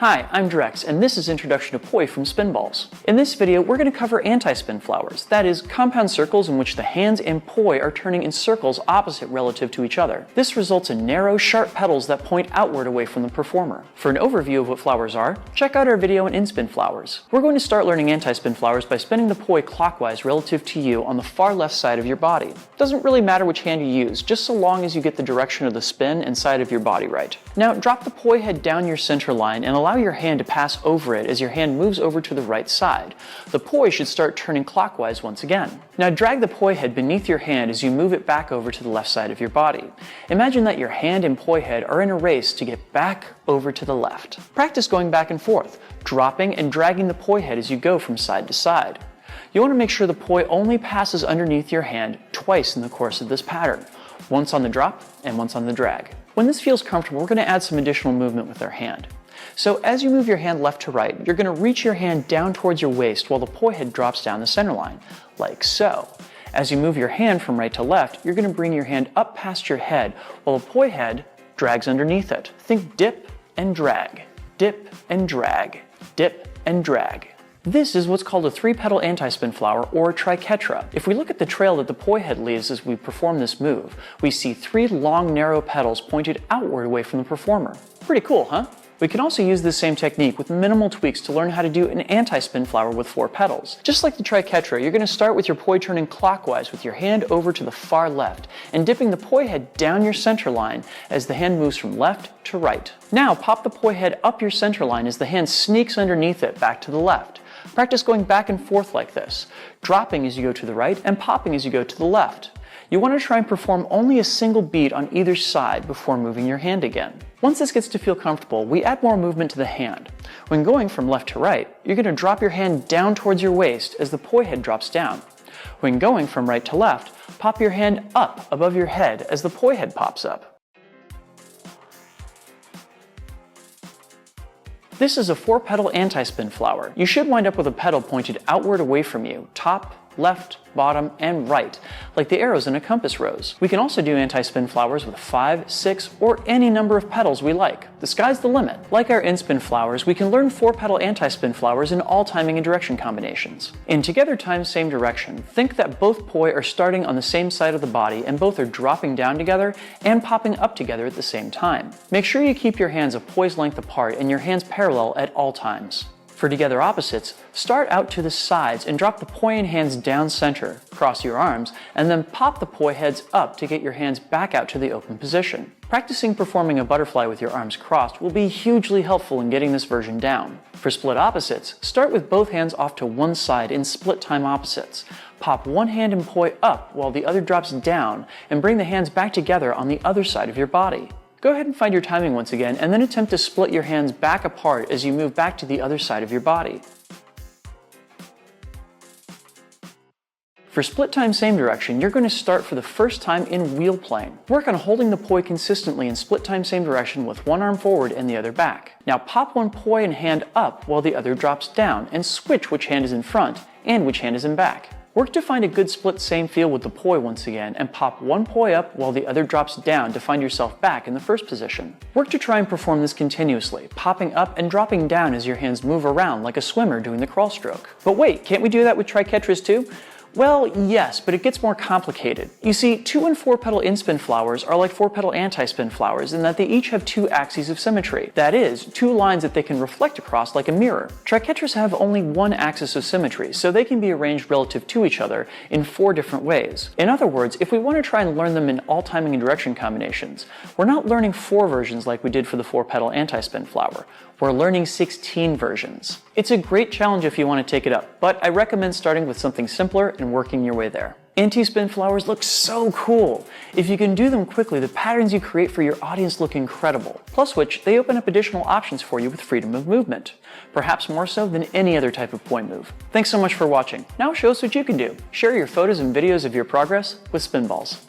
Hi, I'm Drex, and this is Introduction to Poi from Spinballs. In this video, we're going to cover antispin flowers, that is, compound circles in which the hands and poi are turning in circles opposite relative to each other. This results in narrow, sharp petals that point outward away from the performer. For an overview of what flowers are, check out our video on Antispin Flowers. We're going to start learning antispin flowers by spinning the poi clockwise relative to you on the far left side of your body. It doesn't really matter which hand you use, just so long as you get the direction of the spin and side of your body right. Now, drop the poi head down your center line and allow your hand to pass over it as your hand moves over to the right side. The poi should start turning clockwise once again. Now drag the poi head beneath your hand as you move it back over to the left side of your body. Imagine that your hand and poi head are in a race to get back over to the left. Practice going back and forth, dropping and dragging the poi head as you go from side to side. You want to make sure the poi only passes underneath your hand twice in the course of this pattern, once on the drop and once on the drag. When this feels comfortable, we're going to add some additional movement with our hand. So as you move your hand left to right, you're going to reach your hand down towards your waist while the poi head drops down the center line, like so. As you move your hand from right to left, you're going to bring your hand up past your head while the poi head drags underneath it. Think dip and drag, dip and drag, dip and drag. This is what's called a three-petal antispin flower, or triquetra. If we look at the trail that the poi head leaves as we perform this move, we see three long, narrow petals pointed outward away from the performer. Pretty cool, huh? We can also use this same technique with minimal tweaks to learn how to do an antispin flower with four petals. Just like the triquetra, you're going to start with your poi turning clockwise with your hand over to the far left and dipping the poi head down your center line as the hand moves from left to right. Now pop the poi head up your center line as the hand sneaks underneath it back to the left. Practice going back and forth like this, dropping as you go to the right and popping as you go to the left. You want to try and perform only a single beat on either side before moving your hand again. Once this gets to feel comfortable, we add more movement to the hand. When going from left to right, you're going to drop your hand down towards your waist as the poi head drops down. When going from right to left, pop your hand up above your head as the poi head pops up. This is a four-petal antispin flower. You should wind up with a petal pointed outward away from you, top, left, bottom, and right, like the arrows in a compass rose. We can also do antispin flowers with 5, 6, or any number of petals we like. The sky's the limit. Like our inspin flowers, we can learn four-petal antispin flowers in all timing and direction combinations. In together time, same direction, think that both poi are starting on the same side of the body and both are dropping down together and popping up together at the same time. Make sure you keep your hands a poi's length apart and your hands parallel at all times. For together opposites, start out to the sides and drop the poi and hands down center, cross your arms, and then pop the poi heads up to get your hands back out to the open position. Practicing performing a butterfly with your arms crossed will be hugely helpful in getting this version down. For split opposites, start with both hands off to one side in split time opposites. Pop one hand and poi up while the other drops down, and bring the hands back together on the other side of your body. Go ahead and find your timing once again, and then attempt to split your hands back apart as you move back to the other side of your body. For split time same direction, you're going to start for the first time in wheel plane. Work on holding the poi consistently in split time same direction with one arm forward and the other back. Now pop one poi and hand up while the other drops down, and switch which hand is in front and which hand is in back. Work to find a good split same feel with the poi once again, and pop one poi up while the other drops down to find yourself back in the first position. Work to try and perform this continuously, popping up and dropping down as your hands move around like a swimmer doing the crawl stroke. But wait, can't we do that with triquetras too? Well, yes, but it gets more complicated. You see, 2- and 4-petal inspin flowers are like 4-petal antispin flowers in that they each have two axes of symmetry. That is, two lines that they can reflect across like a mirror. Triquetras have only one axis of symmetry, so they can be arranged relative to each other in 4 different ways. In other words, if we want to try and learn them in all timing and direction combinations, we're not learning 4 versions like we did for the 4-petal antispin flower. We're learning 16 versions. It's a great challenge if you want to take it up, but I recommend starting with something simpler and working your way there. Antispin flowers look so cool. If you can do them quickly, the patterns you create for your audience look incredible. Plus which, they open up additional options for you with freedom of movement. Perhaps more so than any other type of poi move. Thanks so much for watching. Now show us what you can do. Share your photos and videos of your progress with Spinballs.